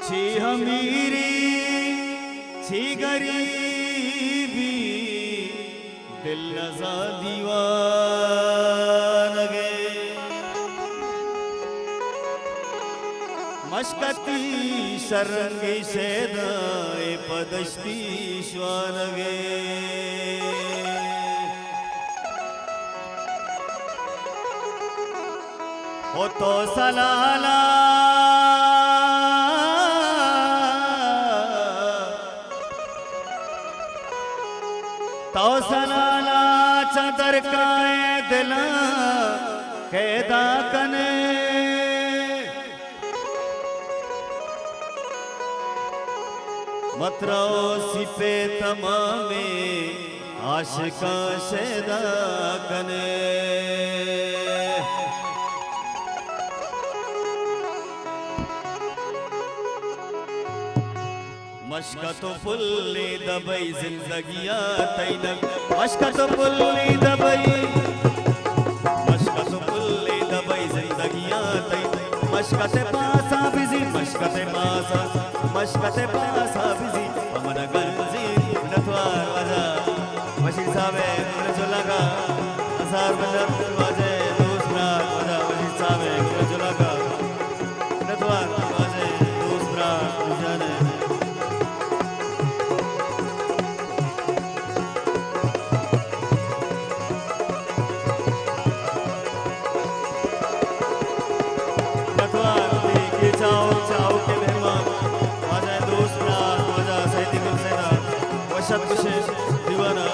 छी अमीरी छी गरीबी दिल नजा दीवानगे मशकती शरंगी शेदाए पदश्ती श्वानगे हो तो सलाला तो सलाला चदर काए दिला कैदा कने मतराओ सिपे तमामे आशिका शेदा कने मशकत पुल्ली दबई जिंदगिया तैनक मशकत पुल्ली दबई जिंदगिया तैनक मशकत पासा बिजी मशकत पासा बिजी अमन गंजी नथवार वजा वशीर साहबे मुरजुला का असार बंदर वाजे दूसरा वजा वशीर साहबे मुरजुला का नथवार वाजे दूसरा जाने दीवाना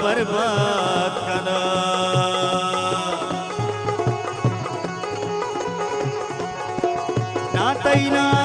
बर्बाद कना ना तैना